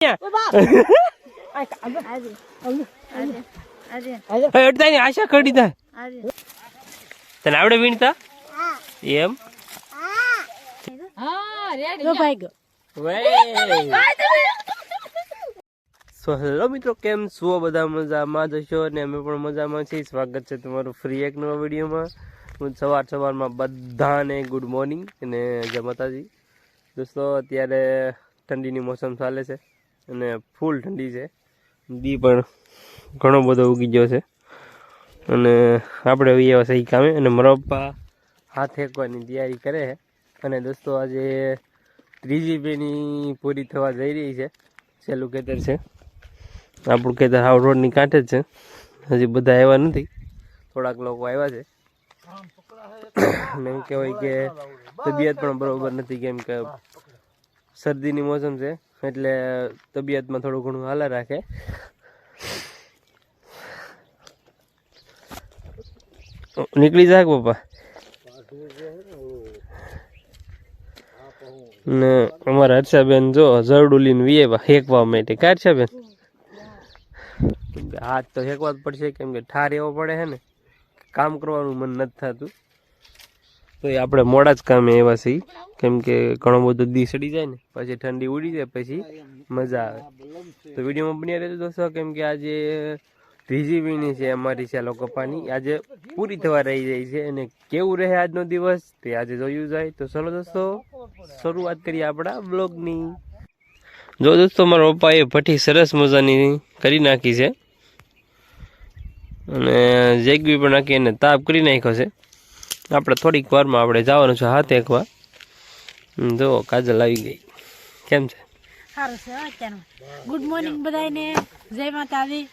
આશા કરી દે તને આવડે વીણતા એમ સો હેલો મિત્રો, કેમ છો બધા? મજામાં જશો અને અમે પણ મજામાં છીએ. સ્વાગત છે તમારું ફ્રી એક નવા વિડીયોમાં. હું સવારમાં બધાને ગુડ મોર્નિંગ અને જય માતાજી. દોસ્તો, અત્યારે ઠંડીની મોસમ ચાલે છે અને ફૂલ ઠંડી છે. દી પણ ઘણો બધો ઉગી ગયો છે અને આપણે એવા સહી કામે અને મારા પપ્પા હાથ હેકવાની તૈયારી કરે છે. અને દોસ્તો, આજે ત્રીજી પેની પૂરી થવા જઈ રહી છે. છેલ્લું ખેતર છે આપણું ખેતર, હાવ રોડની કાંઠે જ છે. હજી બધા આવ્યા નથી, થોડાક લોકો આવ્યા છે. અને એમ કહેવાય કે તબિયત પણ બરોબર નથી, કેમ કે શરદીની મોસમ છે એટલે તબિયતમાં થોડું ઘણું હાલા રાખે. નીકળી જાય પપ્પા ને અમારા હર્ષાબેન જો જરડુલીને વીએવા હેકવા માટે. કા હર્ષાબેન? હાથ તો હેકવા જ પડશે, કેમ કે ઠાર એવો પડે છે ને કામ કરવાનું મન નથી થતું. તો એ આપણે મોડા જ કામે એવા છીએ, કેમ કે ઘણો બધો દી સડી જાય ને પછી ઠંડી ઉડી જાય પછી મજા આવે. તો વિડીયોમાં બન્યા રહેજો દોસ્તો, કેમ કે આજે ત્રીજી વીણી છે અમારી ચાલો કપાની, આજે પૂરી થવા રહી જાય છે. અને કેવું રહે આજનો દિવસ તે આજે જોયું જાય. તો ચલો દોસ્તો, શરૂઆત કરીએ આપણા બ્લોગની. જો દોસ્તો, મારા પપ્પાએ ભઠ્ઠી સરસ મજાની કરી નાખી છે અને જેગવી પણ નાખી એને તાપ કરી નાખ્યો છે. આપણે થોડીક વારમાં આપણે જવાનું છે હાથ એકવા. જો કાજલ આવી ગઈ. કેમ છે? સારું છે. અત્યારમાં ગુડ મોર્નિંગ બધાને, જય માતાજી.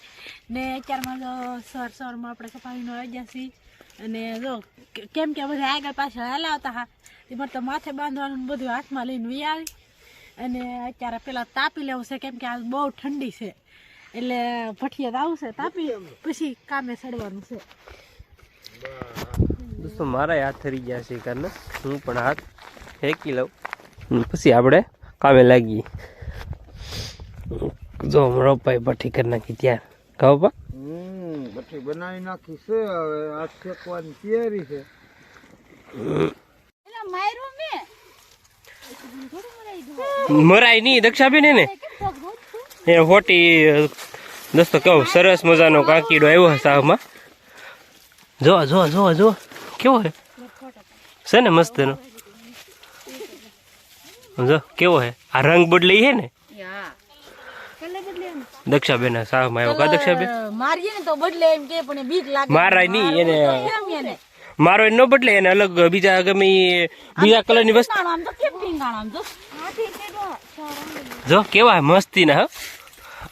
ને અત્યારમાં જો સવારમાં આપણે કપાવીનો આવી ગયા છીએ. અને જો કેમ કે બધા આગળ પાછળ હલાવતા હા, એમાં તો માથે બાંધવાનું બધું હાથમાં લઈને વી આવી. અને અત્યારે પેલા તાપી લેવું છે, કેમ કે આ બહુ ઠંડી છે એટલે ભઠિયા જ આવશે તાપી, પછી કામે ચડવાનું છે. દોસ્તો, મારા હાથ થરી ગયા છે કારણ હું પણ હાથ હેકી લઉં પછી આપણે કામે લાગીએ. જો મારો ભાઈ ભઠ્ઠી કરી નાખી ત્યાં. કહો પા ભઠ્ઠી બનાવી નાખી છે, હવે હાથ શેકવાની તૈયારી છે. મરાય નહીં દક્ષાબેન ને એ હોટી. દોસ્તો, કેવો સરસ મજાનો કાકીડો આવ્યો સાહમાં. જો જો જો જો કેવો હે છે ને મસ્ત નો. જો કેવો હે, આ રંગ બદલાઈ હે ને દક્ષાબેન સાહમાં આવ્યો. કા દક્ષાબેન? મારીએ ને તો બદલે એમ કે પણ બીક લાગે. મારાય નહીં એને, મારો ન બદલે એને અલગ બીજા ગમે બીજા કલરની વસ્તુ. આમ તો કેમ ટીંગાણ આમ તો જો કેવા મસ્તી ના.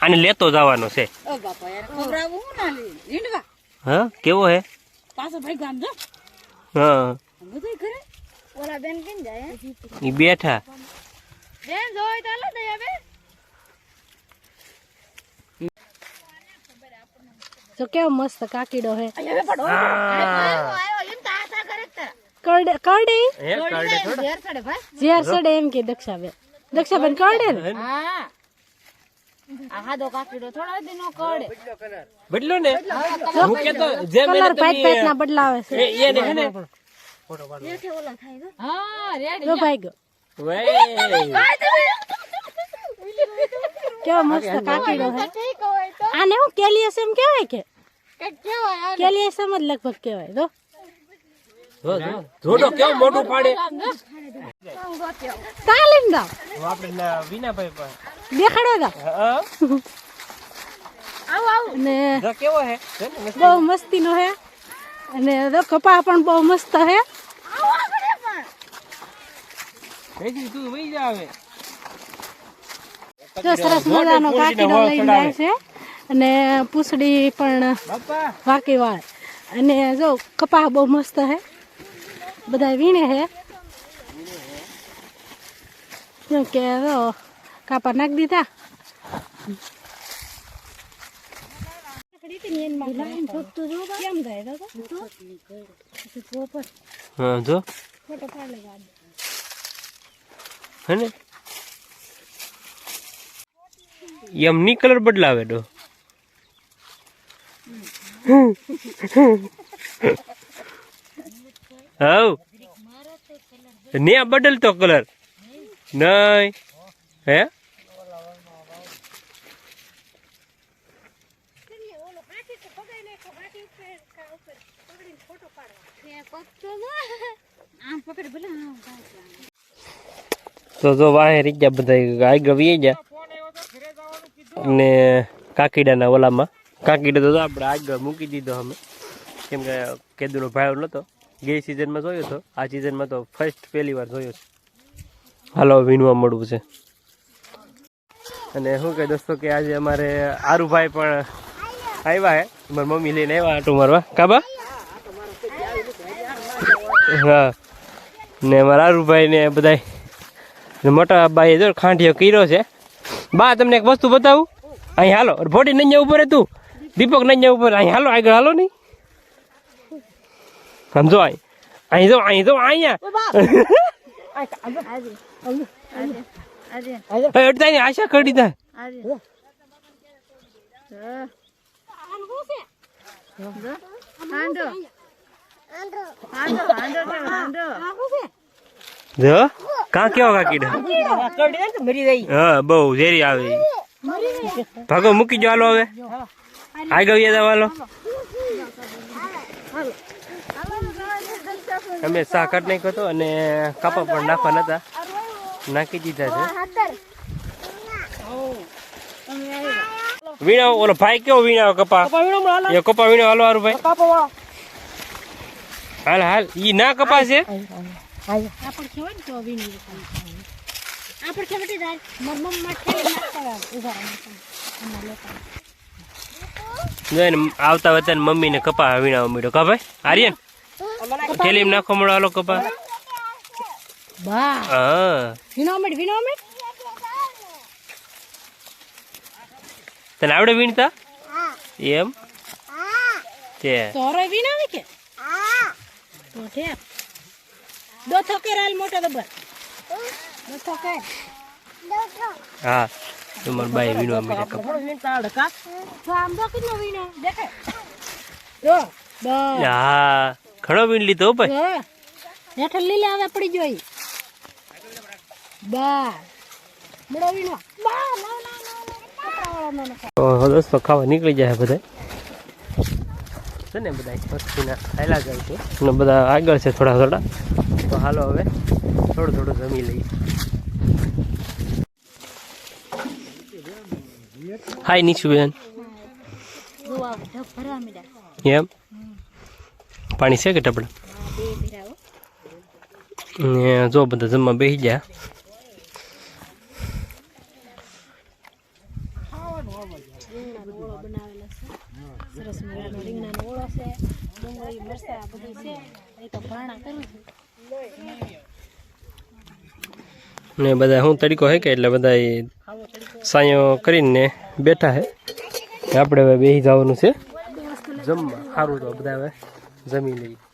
આને લેતો જવાનો છે. ઓ બાપા યાર, ખબરાવું હું ના લે રીંડવા. હા, કેવો હે પાછો ભાઈ ગામ જો. હા, બધું કરે. ઓલા બેન કેમ જાય? ઈ બેઠા. બેન જોઈ તો લે દે હવે. તો કેવો મસ્ત કાકીડો હે. આયો પડો. આયો એમ તાતા કરે તા. કરડે કરડે હે કરડે થોડા ઝેર સડે ભાઈ. ઝેર સડે એમ કે દક્ષાબેન. દક્ષાબેન કરડે ને? હા. આહા દો કાકીડો થોડા દિનો કરડે. બદલો ને. હું કેતો જેમ કલર પાઇટ પાઇટ ના બદલાવે છે. એને હે ને ફોટો પાડો. એ કે ઓલા થાય તો. હા રેડી. જો ભાઈ ગયો. વે કેવો મસ્ત કાકીડો હે. આને હું કેલ્શિયમ કહેવાય કે કેવાય? કેલ્શિયમ જ લગભગ કહેવાય. જો જોડો કેવો મોટું પાડે. તાલીમ દાવ આપણે વિનાભાઈ પાસે દેખાડો દાવ. આવ આવ ને જો કેવો હે, બહુ મસ્તી નો હે. અને જો કપા પણ બહુ મસ્ત હે. બેજી તું વઈ જા હવે. જો સરસ મજાનો કાકીડો લઈને જાય છે અને પૂછડી પણ વાકી વાળ. અને જો કપા બહુ મસ્ત હે, બધા વીણે હે. કેમ કે જો કાપા નાખી દીધા. હા જો હે ને એમની કલર બદલાવે તો હવ ને બદલતો કલર નહીં હે તો જો વાહે રહી ગયા બધા આગળ વી ગયા ને કાકીડાના ઓલામાં કાકીડા તો આપણે આગળ મૂકી દીધો અમે કેમ કે કેદુનો ભાવ નહોતો ગઈ સિઝનમાં જોયો હતો આ સિઝનમાં તો પહેલી વાર જોયો છે હાલો વીણવા મળવું છે અને શું કહે દોસ્તો કે આજે અમારે આરુભાઈ પણ આવ્યા હે મારી મમ્મી લઈને આવ્યા આટો મારવા કાબા હા ને મારા આરુભાઈ ને બધા મોટા બાઈએ જો ખાંઠિયો કર્યો છે બા તમને એક વસ્તુ બતાવું અહીં હાલો ભોડી નહીં ઉપર તું દીપક નહીં ઉપર અહીં હાલો આગળ હાલો નહીં સમજો અહીં જો અહીંયા આશા કરી દે જો કાં કેવો કાકીડા હા બહુ ઝેરી આવે ભાગો મૂકી જો હાલો હવે આગળ યાદ હાલો અમે શાક કાઢ નાખ્યો હતો અને કાપા પણ નાખવા નતા નાખી દીધા છે વીણા ઓલો ભાઈ કેવો વીણા કપા એ કપા વીણા હાલો હારું ભાઈ હાલ હાલ ઈ ના કપા છે આવતા વચ્ચે મમ્મી ને કપા વીણા મળ્યો કા ભાઈ આર્યન થેલી નાખો મળો હાલો કપા હા તને આવડે વીણતા એમ તે હા તમાર બાઈ વીણવા મળે હા ઘણો વીણ લીધો ભાઈ લીલા આવે પડી જોઈ દોસ્તો ખાવા નીકળી જાય બધા છે ને બધા મસ્તીના ખાયલા જાય છે અને બધા આગળ છે થોડા થોડા તો હાલો હવે થોડું જમી લઈએ હાય નીશુબેન એમ પાણી છે કે ટપડા જો બધા જમવા બેસી ગયા ને બધા શું તરીકો હે કે એટલે બધા સાયો કરીને બેઠા હે આપણે હવે બેસી જવાનું છે જમવા સારું તો બધા હવે જમી લઈએ